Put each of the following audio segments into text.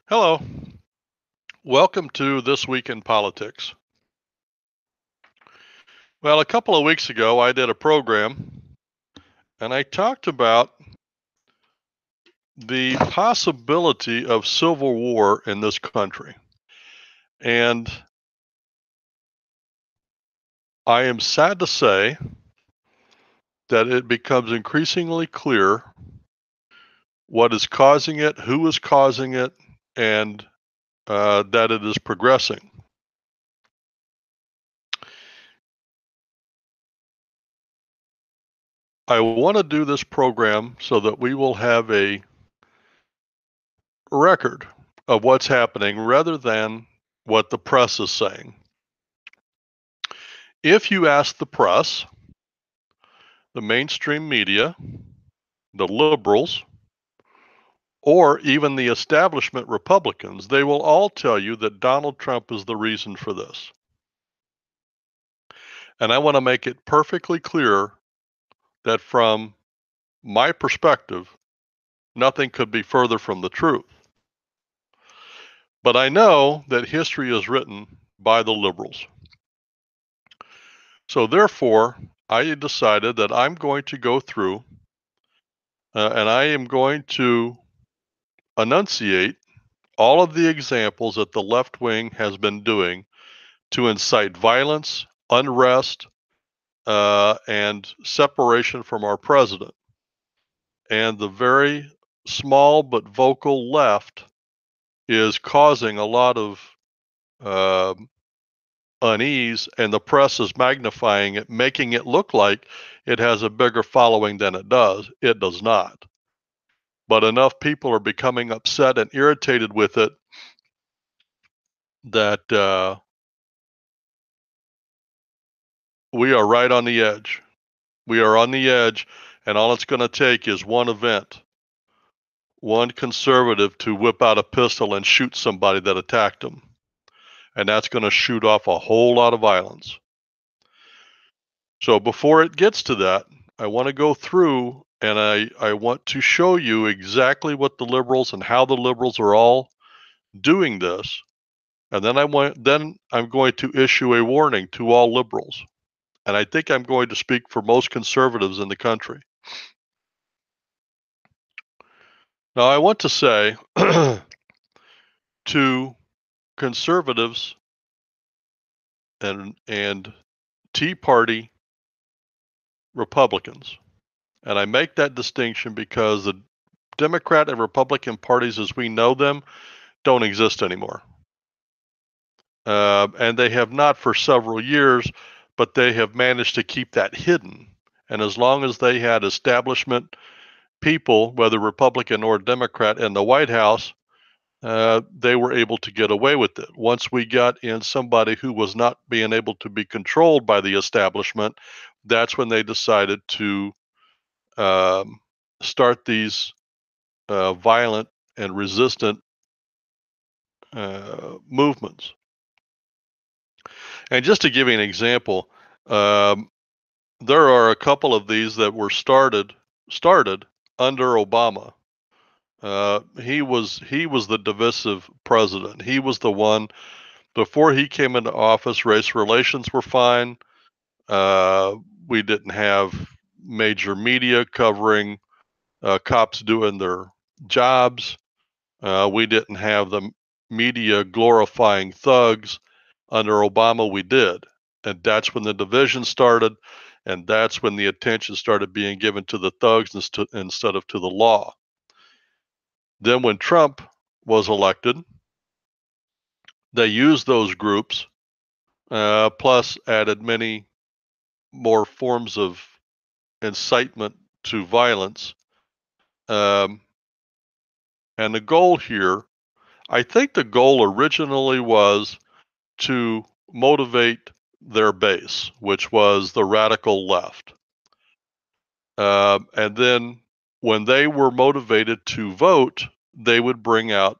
Hello. Welcome to This Week in Politics. Well, a couple of weeks ago, I did a program and I talked about the possibility of civil war in this country. And I am sad to say that it becomes increasingly clear what is causing it, who is causing it, and that it is progressing. I want to do this program so that we will have a record of what's happening rather than what the press is saying. If you ask the press, the mainstream media, the liberals, or even the establishment Republicans, they will all tell you that Donald Trump is the reason for this. And I want to make it perfectly clear that from my perspective, nothing could be further from the truth. But I know that history is written by the liberals. So therefore, I decided that I'm going to go through and I am going to enunciate all of the examples that the left wing has been doing to incite violence, unrest, and separation from our president. And the very small but vocal left is causing a lot of uh, unease, and the press is magnifying it, making it look like it has a bigger following than it does. It does not. But enough people are becoming upset and irritated with it that we are right on the edge. We are on the edge, and all it's going to take is one event, one conservative to whip out a pistol and shoot somebody that attacked him. And that's going to shoot off a whole lot of violence. So before it gets to that, I want to go through and I want to show you exactly what the liberals and how the liberals are all doing this. And then I'm going to issue a warning to all liberals. And I think I'm going to speak for most conservatives in the country. Now, I want to say to conservatives and Tea Party Republicans, and I make that distinction because the Democrat and Republican parties as we know them don't exist anymore. And they have not for several years, but they have managed to keep that hidden. And as long as they had establishment people, whether Republican or Democrat, in the White House, they were able to get away with it. Once we got in somebody who was not being able to be controlled by the establishment, that's when they decided to um, start these violent and resistant movements. And just to give you an example, um, there are a couple of these that were started under Obama. He was the divisive president. He was the one before he came into office. Race relations were fine. Uh, we didn't have major media covering cops doing their jobs. We didn't have the media glorifying thugs. Under Obama, we did. And that's when the division started. And that's when the attention started being given to the thugs instead of to the law. Then, when Trump was elected, they used those groups, plus added many more forms of incitement to violence. Um, and the goal here, I think the goal originally was to motivate their base, which was the radical left. And then when they were motivated to vote, they would bring out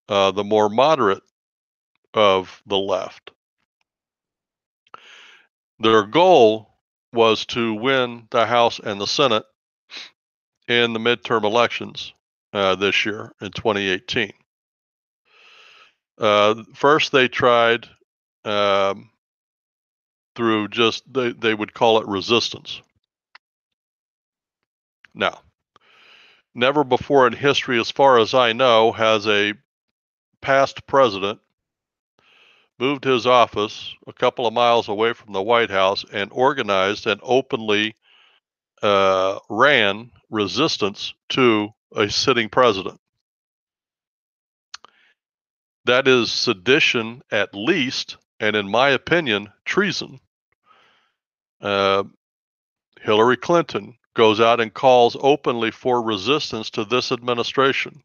the more moderate of the left. Their goal was to win the House and the Senate in the midterm elections this year in 2018. First, they tried um, through just they would call it resistance. Now, never before in history, as far as I know, has a past president moved his office a couple of miles away from the White House and organized and openly ran resistance to a sitting president. That is sedition at least, and in my opinion, treason. Uh, Hillary Clinton goes out and calls openly for resistance to this administration.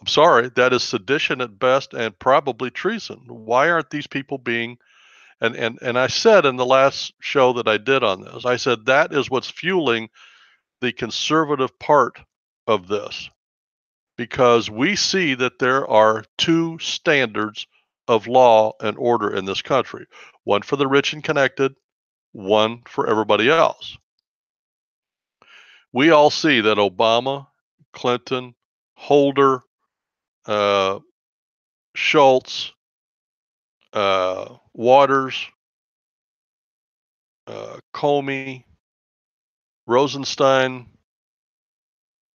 I'm sorry, that is sedition at best and probably treason. Why aren't these people being and I said in the last show that I did on this, I said that is what's fueling the conservative part of this, because we see that there are two standards of law and order in this country, one for the rich and connected, one for everybody else. We all see that Obama, Clinton, Holder, uh, Schultz, Waters, Comey, Rosenstein,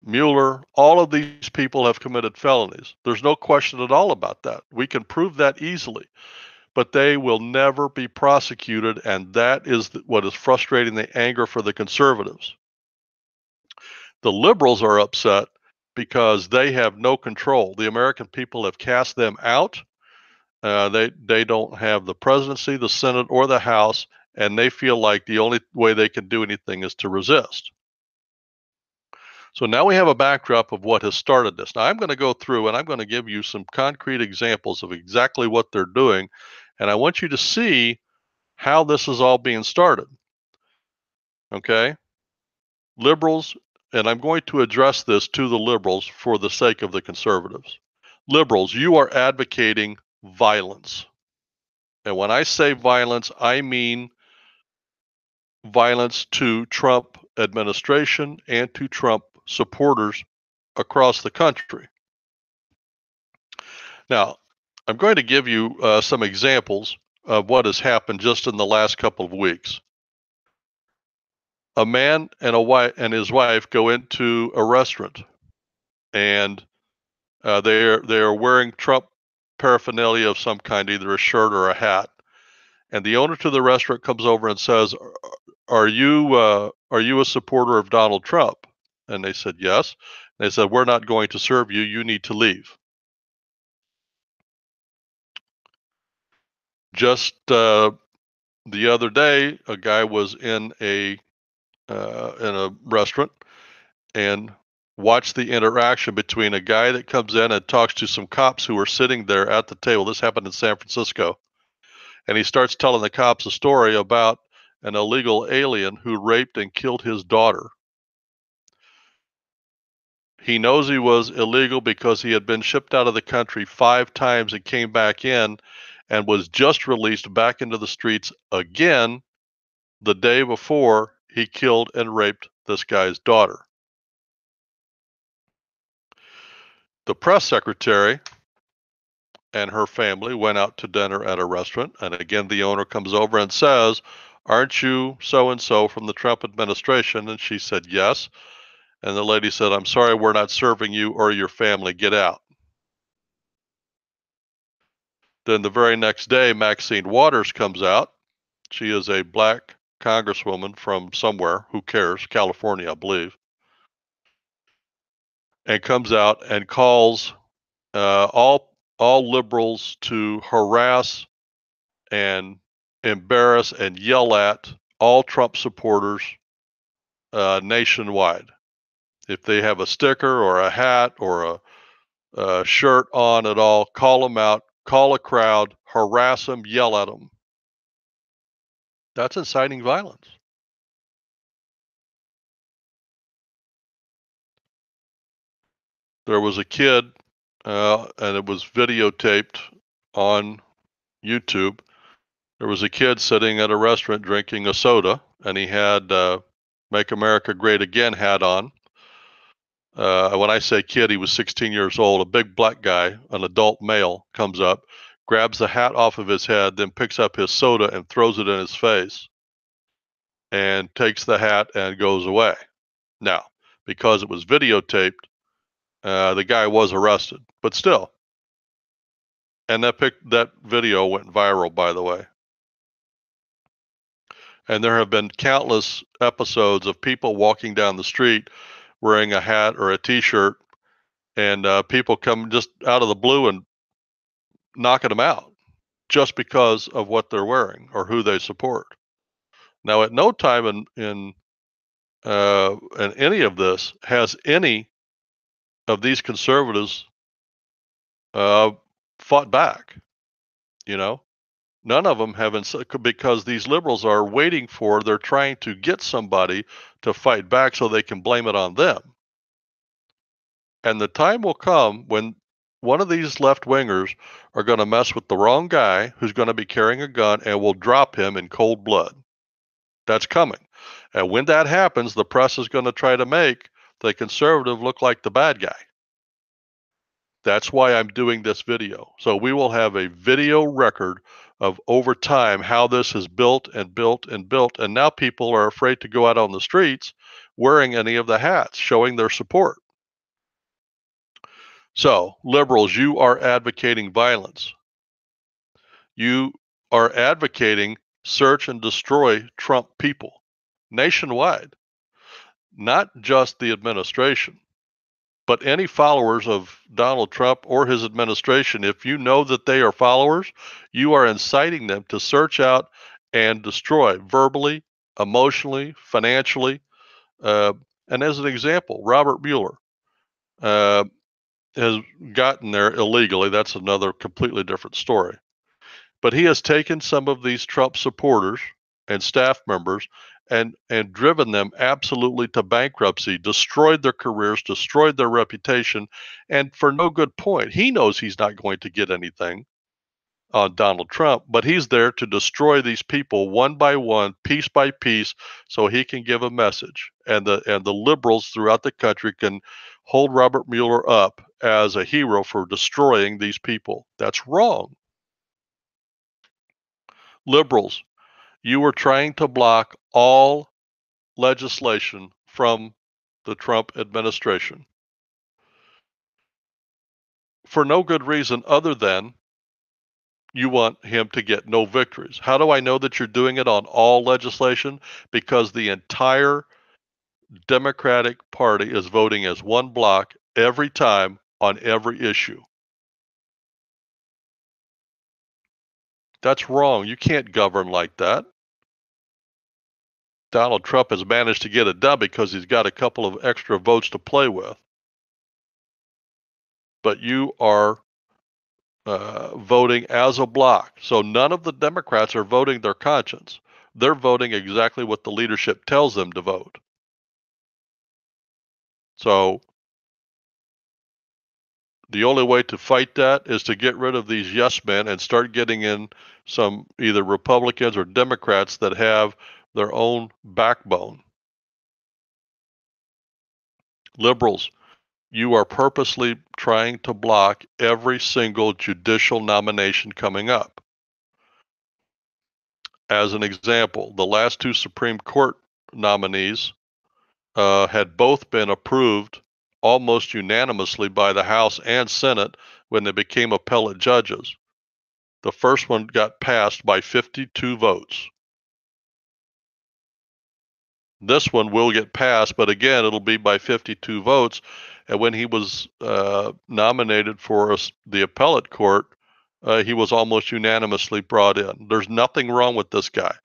Mueller, all of these people have committed felonies. There's no question at all about that. We can prove that easily, but they will never be prosecuted, and that is what is frustrating the anger for the conservatives. The liberals are upset because they have no control. The American people have cast them out. They don't have the presidency, the Senate, or the House, and they feel like the only way they can do anything is to resist. So now we have a backdrop of what has started this. Now I'm going to go through and I'm going to give you some concrete examples of exactly what they're doing, and I want you to see how this is all being started. Okay? Liberals, and I'm going to address this to the liberals for the sake of the conservatives. Liberals, you are advocating violence. And when I say violence, I mean violence to Trump administration and to Trump supporters across the country. Now, I'm going to give you some examples of what has happened just in the last couple of weeks. A man and his wife go into a restaurant, and they are wearing Trump paraphernalia of some kind, either a shirt or a hat. And the owner to the restaurant comes over and says, are you a supporter of Donald Trump? And they said, yes. And they said, we're not going to serve you. You need to leave. Just the other day, a guy was in a restaurant and watched the interaction between a guy that comes in and talks to some cops who are sitting there at the table. This happened in San Francisco. And he starts telling the cops a story about an illegal alien who raped and killed his daughter. He knows he was illegal because he had been shipped out of the country 5 times and came back in and was just released back into the streets again the day before he killed and raped this guy's daughter. The press secretary and her family went out to dinner at a restaurant, and again the owner comes over and says, aren't you so and so from the Trump administration? And she said yes. And the lady said, I'm sorry, we're not serving you or your family, get out. Then the very next day, Maxine Waters comes out. She is a black congresswoman from somewhere, who cares, California, I believe, and comes out and calls all liberals to harass and embarrass and yell at all Trump supporters nationwide. If they have a sticker or a hat or a shirt on at all, call them out, call a crowd, harass them, yell at them. That's inciting violence. There was a kid, and it was videotaped on YouTube. There was a kid sitting at a restaurant drinking a soda, and he had Make America Great Again hat on. When I say kid, he was 16 years old. A big black guy, an adult male, comes up, grabs the hat off of his head, then picks up his soda and throws it in his face and takes the hat and goes away. Now, because it was videotaped, the guy was arrested, but still. And that video went viral, by the way. And there have been countless episodes of people walking down the street wearing a hat or a T-shirt, and people come just out of the blue and knocking them out just because of what they're wearing or who they support. Now, at no time in any of this has any of these conservatives uh, fought back. You know, none of them have, because these liberals are waiting for. They're trying to get somebody to fight back so they can blame it on them. And the time will come when one of these left wingers are going to mess with the wrong guy who's going to be carrying a gun and will drop him in cold blood. That's coming. And when that happens, the press is going to try to make the conservative look like the bad guy. That's why I'm doing this video. So we will have a video record of over time how this has built and built and built. And now people are afraid to go out on the streets wearing any of the hats, showing their support. So, liberals, you are advocating violence. You are advocating search and destroy Trump people nationwide, not just the administration, but any followers of Donald Trump or his administration. If you know that they are followers, you are inciting them to search out and destroy verbally, emotionally, financially. And as an example, Robert Mueller uh, has gotten there illegally. That's another completely different story. But he has taken some of these Trump supporters and staff members and driven them absolutely to bankruptcy, destroyed their careers, destroyed their reputation, and for no good point. He knows he's not going to get anything on Donald Trump, but he's there to destroy these people one by one, piece by piece, so he can give a message. And the liberals throughout the country can hold Robert Mueller up as a hero for destroying these people. That's wrong. Liberals, you were trying to block all legislation from the Trump administration for no good reason other than you want him to get no victories. How do I know that you're doing it on all legislation? Because the entire Democratic Party is voting as one block every time on every issue. That's wrong. You can't govern like that. Donald Trump has managed to get it done because he's got a couple of extra votes to play with. But you are voting as a block. So none of the Democrats are voting their conscience. They're voting exactly what the leadership tells them to vote. So the only way to fight that is to get rid of these yes men and start getting in some either Republicans or Democrats that have their own backbone. Liberals, you are purposely trying to block every single judicial nomination coming up. As an example, the last two Supreme Court nominees had both been approved almost unanimously by the House and Senate when they became appellate judges. The first one got passed by 52 votes. This one will get passed, but again, it'll be by 52 votes. And when he was nominated for the appellate court, he was almost unanimously brought in. There's nothing wrong with this guy.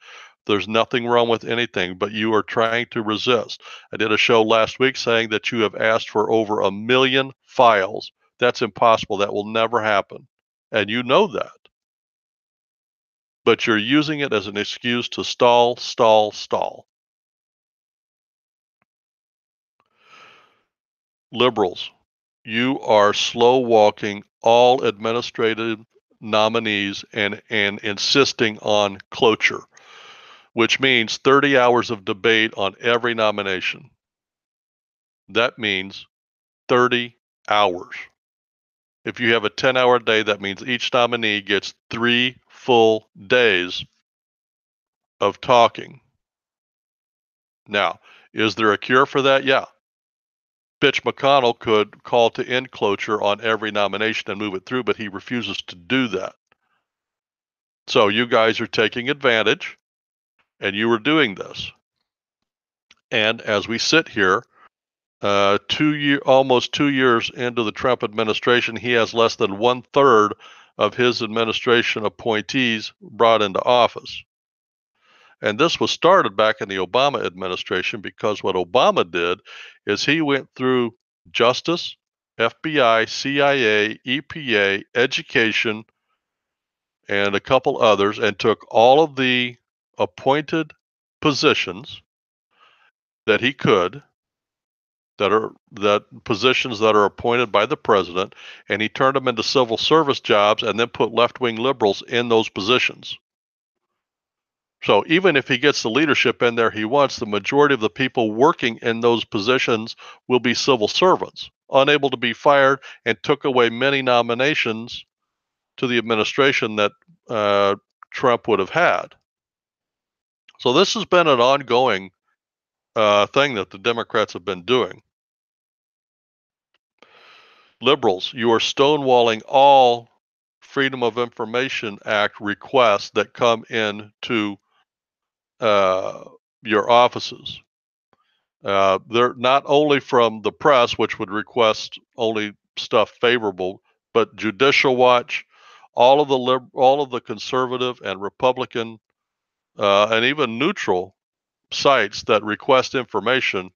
There's nothing wrong with anything, but you are trying to resist. I did a show last week saying that you have asked for over 1 million files. That's impossible. That will never happen. And you know that. But you're using it as an excuse to stall, stall, stall. Liberals, you are slow walking all administrative nominees and insisting on cloture, which means 30 hours of debate on every nomination. That means 30 hours. If you have a 10-hour day, that means each nominee gets 3 full days of talking. Now, is there a cure for that? Yeah. Mitch McConnell could call to end cloture on every nomination and move it through, but he refuses to do that. So you guys are taking advantage, and you were doing this. And as we sit here, almost 2 years into the Trump administration, he has less than 1/3 of his administration appointees brought into office. And this was started back in the Obama administration, because what Obama did is he went through Justice, FBI, CIA, EPA, education, and a couple others, and took all of the appointed positions that he could, that positions that are appointed by the president, and he turned them into civil service jobs and then put left-wing liberals in those positions. So even if he gets the leadership in there he wants, the majority of the people working in those positions will be civil servants, unable to be fired, and took away many nominations to the administration that Trump would have had. So this has been an ongoing thing that the Democrats have been doing. Liberals, you are stonewalling all Freedom of Information Act requests that come in to your offices. They're not only from the press, which would request only stuff favorable, but Judicial Watch, all of the conservative and Republican and even neutral sites that request information.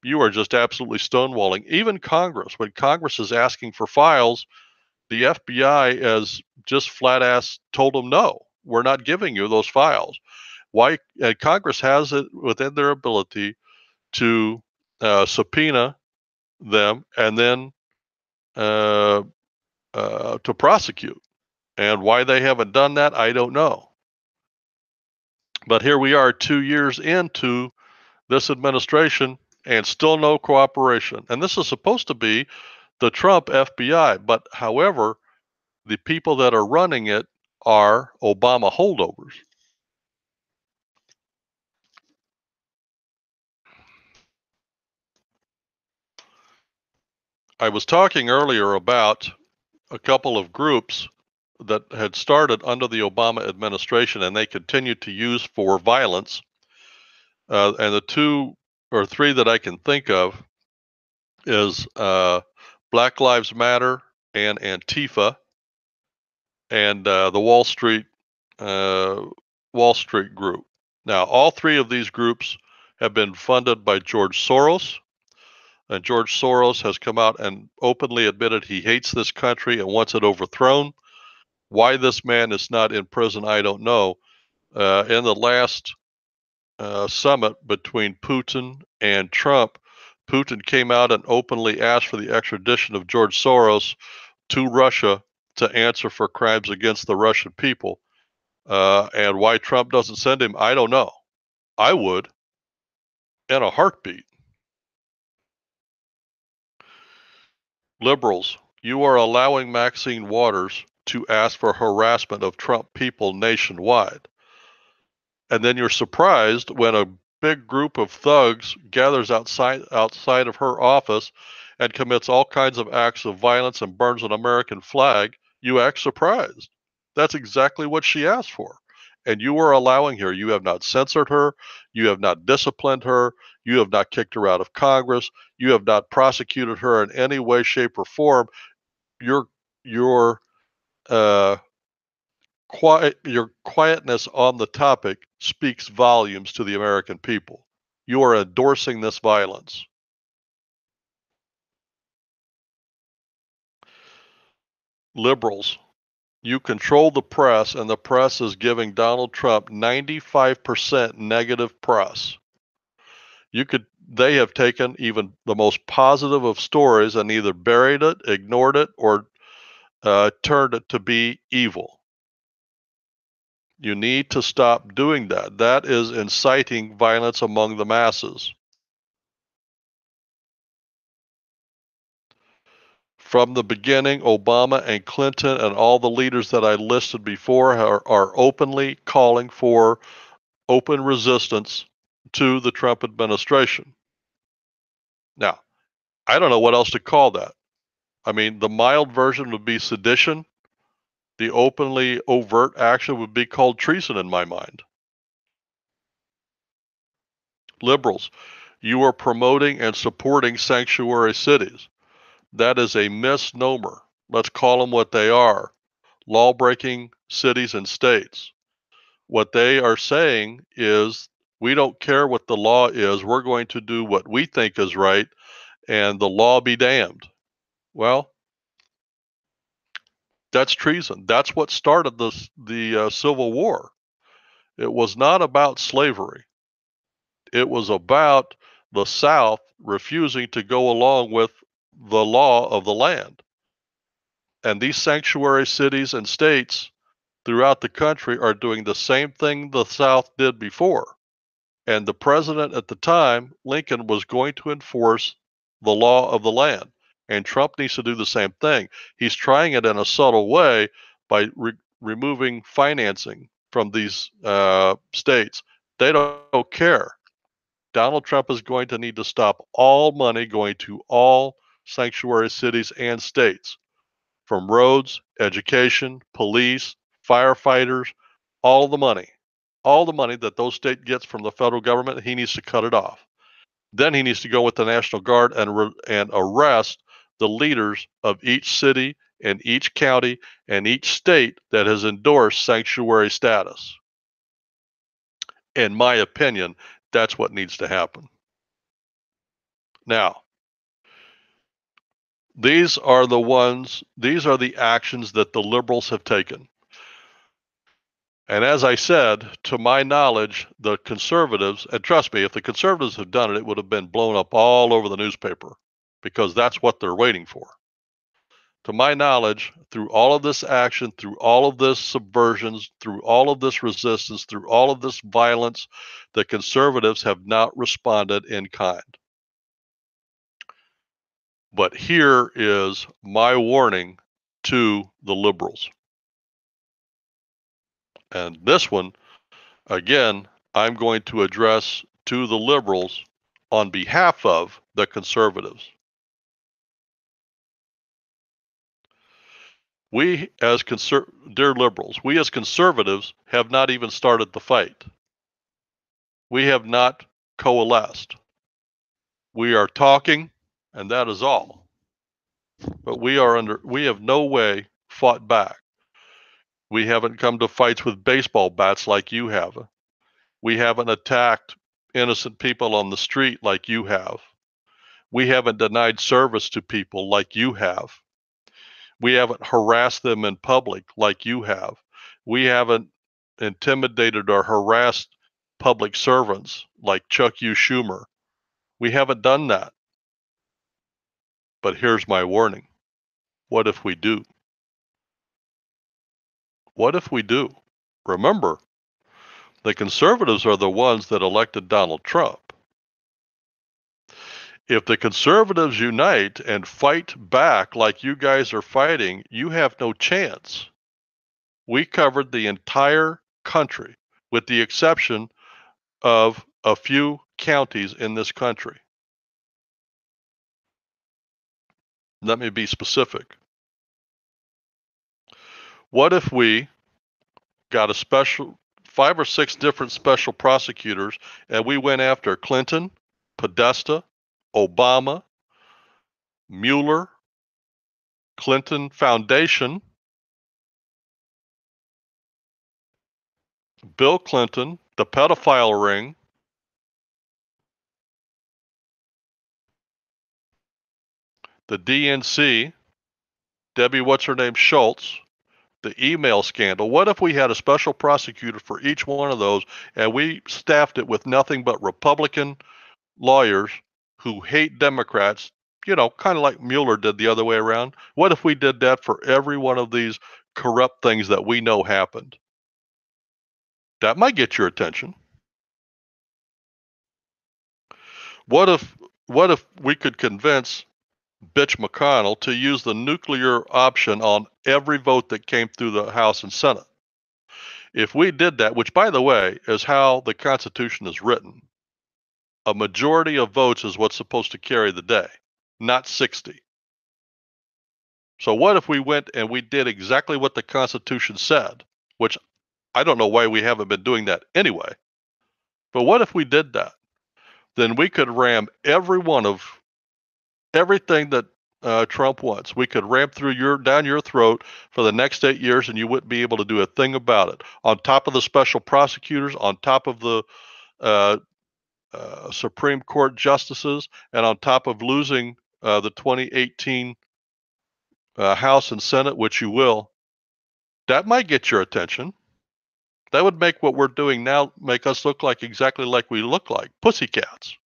You are just absolutely stonewalling. Even Congress, when Congress is asking for files, the FBI has just flat ass told them, no, we're not giving you those files. Why? And Congress has it within their ability to subpoena them and then uh, to prosecute. And why they haven't done that, I don't know. But here we are 2 years into this administration and still no cooperation. And this is supposed to be the Trump FBI. But however, the people that are running it are Obama holdovers. I was talking earlier about a couple of groups that had started under the Obama administration and they continued to use for violence. And the 2 or 3 that I can think of is Black Lives Matter and Antifa and the Wall Street group. Now, all 3 of these groups have been funded by George Soros, and George Soros has come out and openly admitted he hates this country and wants it overthrown. Why this man is not in prison, I don't know. In the last summit between Putin and Trump, Putin came out and openly asked for the extradition of George Soros to Russia to answer for crimes against the Russian people. And why Trump doesn't send him, I don't know. I would, in a heartbeat. Liberals, you are allowing Maxine Waters to ask for harassment of Trump people nationwide. And then you're surprised when a big group of thugs gathers outside of her office and commits all kinds of acts of violence and burns an American flag. You act surprised. That's exactly what she asked for. And you are allowing her. You have not censored her. You have not disciplined her. You have not kicked her out of Congress. You have not prosecuted her in any way, shape, or form. Your uh, your quietness on the topic speaks volumes to the American people. You are endorsing this violence. Liberals, you control the press, and the press is giving Donald Trump 95% negative press. They have taken even the most positive of stories and either buried it, ignored it, or turned it to be evil. You need to stop doing that. That is inciting violence among the masses. From the beginning, Obama and Clinton and all the leaders that I listed before are openly calling for open resistance to the Trump administration. Now, I don't know what else to call that. I mean, the mild version would be sedition. The openly overt action would be called treason in my mind. Liberals, you are promoting and supporting sanctuary cities. That is a misnomer. Let's call them what they are. Law-breaking cities and states. What they are saying is, we don't care what the law is. We're going to do what we think is right, and the law be damned. Well, that's treason. That's what started the Civil War. It was not about slavery. It was about the South refusing to go along with the law of the land. And these sanctuary cities and states throughout the country are doing the same thing the South did before. And the president at the time, Lincoln, was going to enforce the law of the land. And Trump needs to do the same thing. He's trying it in a subtle way by removing financing from these states. They don't care. Donald Trump is going to need to stop all money going to all sanctuary cities and states, from roads, education, police, firefighters, all the money. All the money that those states gets from the federal government, he needs to cut it off. Then he needs to go with the National Guard and arrest the leaders of each city and each county and each state that has endorsed sanctuary status. In my opinion, that's what needs to happen. Now, these are the actions that the liberals have taken. And as I said, to my knowledge, the conservatives, and trust me, if the conservatives had done it, it would have been blown up all over the newspaper, because that's what they're waiting for. To my knowledge, through all of this action, through all of this subversions, through all of this resistance, through all of this violence, the conservatives have not responded in kind. But here is my warning to the liberals. And this one, again, I'm going to address to the liberals on behalf of the conservatives. Dear liberals, we as conservatives have not even started the fight. We have not coalesced. We are talking, and that is all. But we have no way fought back. We haven't come to fights with baseball bats like you have. We haven't attacked innocent people on the street like you have. We haven't denied service to people like you have. We haven't harassed them in public like you have. We haven't intimidated or harassed public servants like Chuck U. Schumer. We haven't done that. But here's my warning. What if we do? What if we do? Remember, the conservatives are the ones that elected Donald Trump. If the conservatives unite and fight back like you guys are fighting, you have no chance. We covered the entire country with the exception of a few counties in this country. Let me be specific. What if we got a special 5 or 6 different special prosecutors and we went after Clinton, Podesta, Obama, Mueller, Clinton Foundation, Bill Clinton, the pedophile ring, the DNC, Debbie What's-Her-Name Schultz, the email scandal. What if we had a special prosecutor for each one of those and we staffed it with nothing but Republican lawyers who hate Democrats, kind of like Mueller did the other way around? What if we did that for every one of these corrupt things that we know happened? That might get your attention. What if we could convince Bitch McConnell to use the nuclear option on every vote that came through the House and Senate. If we did that, which by the way is how the Constitution is written, a majority of votes is what's supposed to carry the day, not 60. So what if we went and we did exactly what the Constitution said, which I don't know why we haven't been doing that anyway. But what if we did that? Then we could ram every one of everything that Trump wants. We could ram down your throat for the next 8 years, and you wouldn't be able to do a thing about it. On top of the special prosecutors, on top of the uh, Supreme Court justices, and on top of losing the 2018 House and Senate, which you will, that might get your attention. That would make what we're doing now make us look like exactly like we look like pussycats.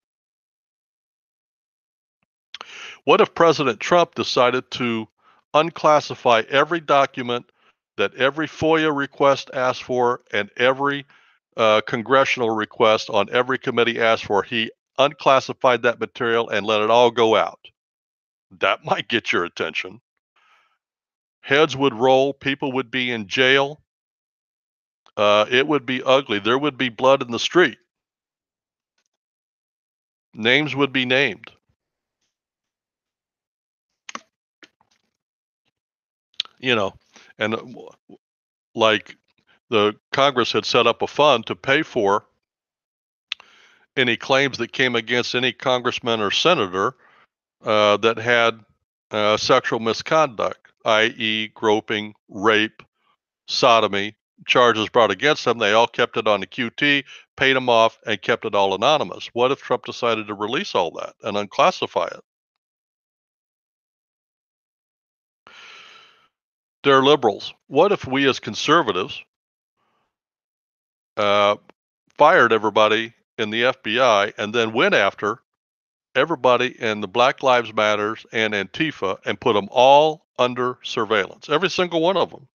What if President Trump decided to unclassify every document that every FOIA request asked for and every congressional request on every committee asked for? He unclassified that material and let it all go out. That might get your attention. Heads would roll, people would be in jail. It would be ugly. There would be blood in the street. Names would be named. You know, and like the Congress had set up a fund to pay for any claims that came against any congressman or senator that had sexual misconduct, i.e., groping, rape, sodomy, charges brought against them. They all kept it on the QT, paid them off, and kept it all anonymous. What if Trump decided to release all that and unclassify it? They're liberals. What if we as conservatives uh, fired everybody in the FBI and then went after everybody in the Black Lives Matters and Antifa and put them all under surveillance, every single one of them.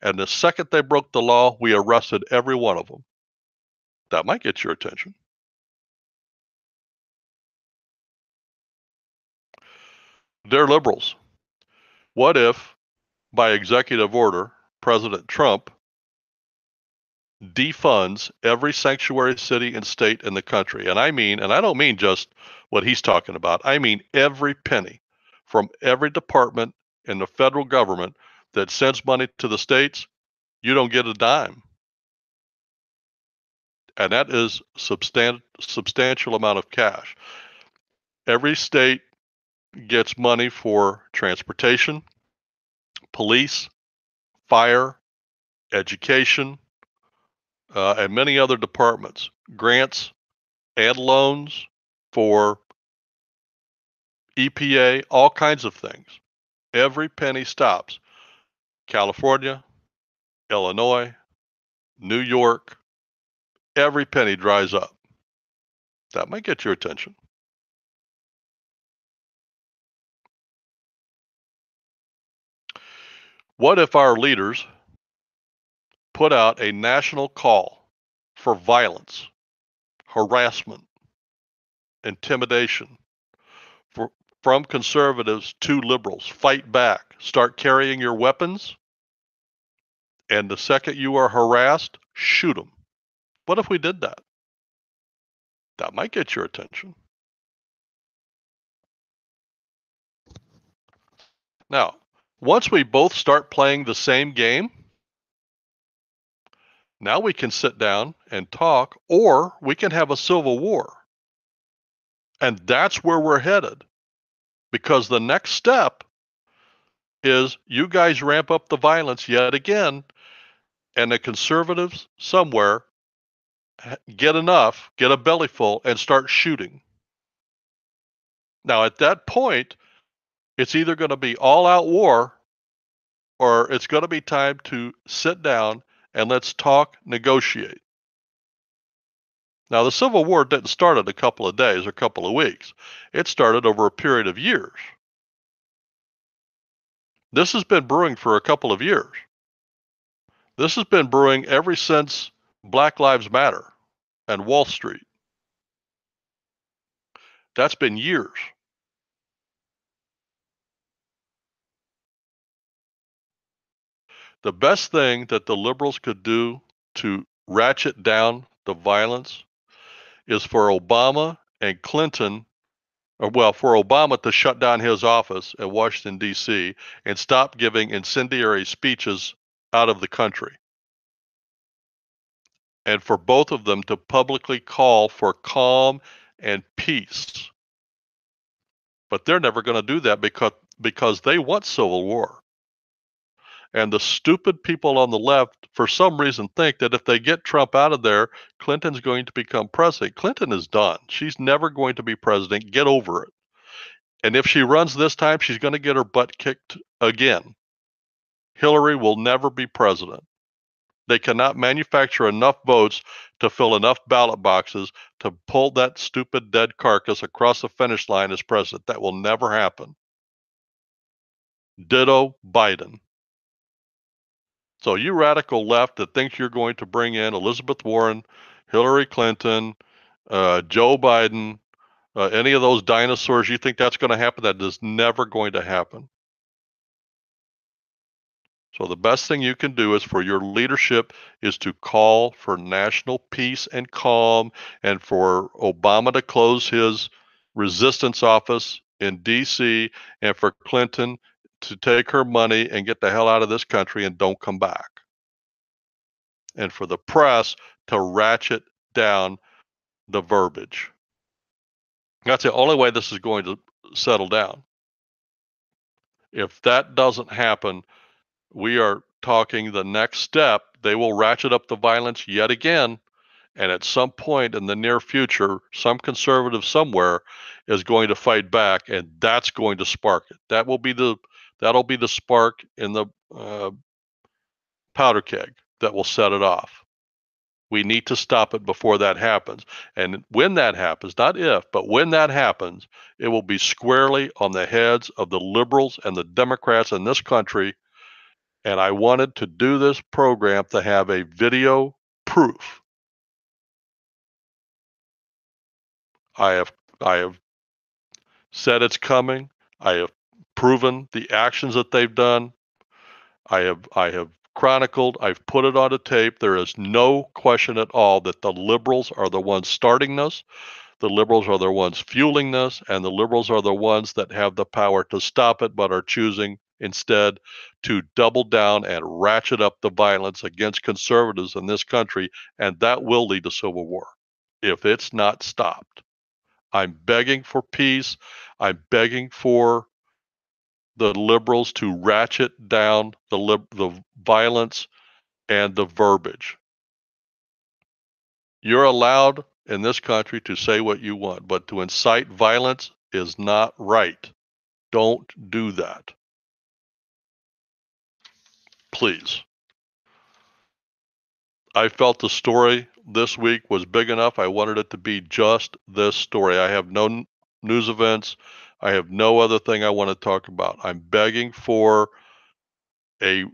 And the second they broke the law, we arrested every one of them. That might get your attention. They're liberals. What if, by executive order, President Trump defunds every sanctuary city and state in the country? And I don't mean just what he's talking about, I mean every penny from every department in the federal government that sends money to the states. You don't get a dime. And that is substantial amount of cash. Every state gets money for transportation, police, fire, education, and many other departments, grants and loans for EPA, all kinds of things. Every penny stops. California, Illinois, New York, every penny dries up. That might get your attention. What if our leaders put out a national call for violence, harassment, intimidation from conservatives to liberals? Fight back, start carrying your weapons, and the second you are harassed, shoot them. What if we did that? That might get your attention. Now, once we both start playing the same game, now we can sit down and talk, or we can have a civil war. And that's where we're headed. Because the next step is you guys ramp up the violence yet again, and the conservatives somewhere get enough, get a bellyful, and start shooting. Now, at that point, it's either going to be all out war or it's going to be time to sit down and let's talk, negotiate. Now, the Civil War didn't start in a couple of days or a couple of weeks. It started over a period of years. This has been brewing for a couple of years. This has been brewing ever since Black Lives Matter and Wall Street. That's been years. The best thing that the liberals could do to ratchet down the violence is for Obama and Clinton, or well, for Obama to shut down his office at Washington, D.C., and stop giving incendiary speeches out of the country. And for both of them to publicly call for calm and peace. But they're never going to do that because they want civil war. And the stupid people on the left, for some reason, think that if they get Trump out of there, Clinton's going to become president. Clinton is done. She's never going to be president. Get over it. And if she runs this time, she's going to get her butt kicked again. Hillary will never be president. They cannot manufacture enough votes to fill enough ballot boxes to pull that stupid dead carcass across the finish line as president. That will never happen. Ditto Biden. So you radical left that thinks you're going to bring in Elizabeth Warren, Hillary Clinton, Joe Biden, any of those dinosaurs, you think that's going to happen? That is never going to happen. So the best thing you can do is for your leadership is to call for national peace and calm, and for Obama to close his resistance office in DC, and for Clinton to take her money and get the hell out of this country and don't come back. And for the press to ratchet down the verbiage. That's the only way this is going to settle down. If that doesn't happen, we are talking the next step. They will ratchet up the violence yet again. And at some point in the near future, some conservative somewhere is going to fight back, and that's going to spark it. That'll be the spark in the powder keg that will set it off. We need to stop it before that happens. And when that happens, not if, but when that happens, it will be squarely on the heads of the liberals and the Democrats in this country. And I wanted to do this program to have a video proof. I have said it's coming. I have proven the actions that they've done. I have chronicled, I've put it on a tape. There is no question at all that the liberals are the ones starting this. The liberals are the ones fueling this, and the liberals are the ones that have the power to stop it, but are choosing instead to double down and ratchet up the violence against conservatives in this country, and that will lead to civil war if it's not stopped. I'm begging for peace. I'm begging for the liberals to ratchet down the violence and the verbiage. You're allowed in this country to say what you want, but to incite violence is not right. Don't do that. Please. I felt the story this week was big enough. I wanted it to be just this story. I have no news events. I have no other thing I want to talk about. I'm begging for a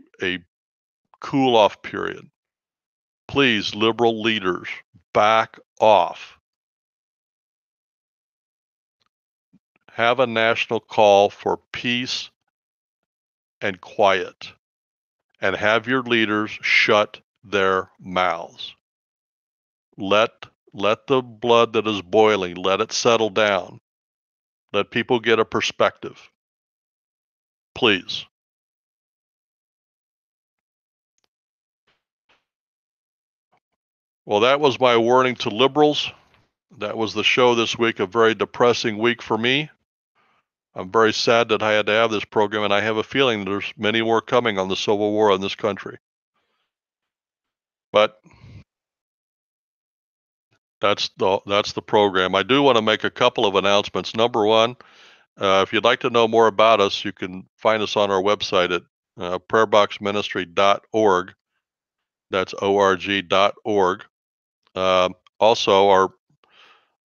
cool off period. Please, liberal leaders, back off. Have a national call for peace and quiet, and have your leaders shut their mouths. Let the blood that is boiling, let it settle down. Let people get a perspective. Please. Well, that was my warning to liberals. That was the show this week, a very depressing week for me. I'm very sad that I had to have this program, and I have a feeling there's many more coming on the Civil War in this country. But that's the program. I do want to make a couple of announcements. Number one, if you'd like to know more about us, you can find us on our website at prayerboxministry.org. That's org.org. Also,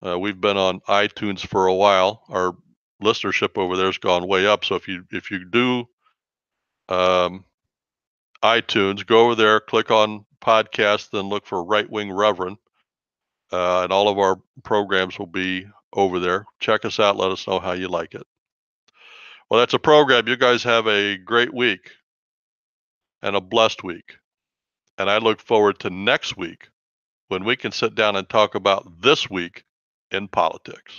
we've been on iTunes for a while. Our listenership over there has gone way up. So if you do iTunes, go over there, click on podcast, then look for Right Wing Reverend, and all of our programs will be over there. Check us out. Let us know how you like it. Well, that's a program. You guys have a great week. and a blessed week. And I look forward to next week when we can sit down and talk about this week in politics.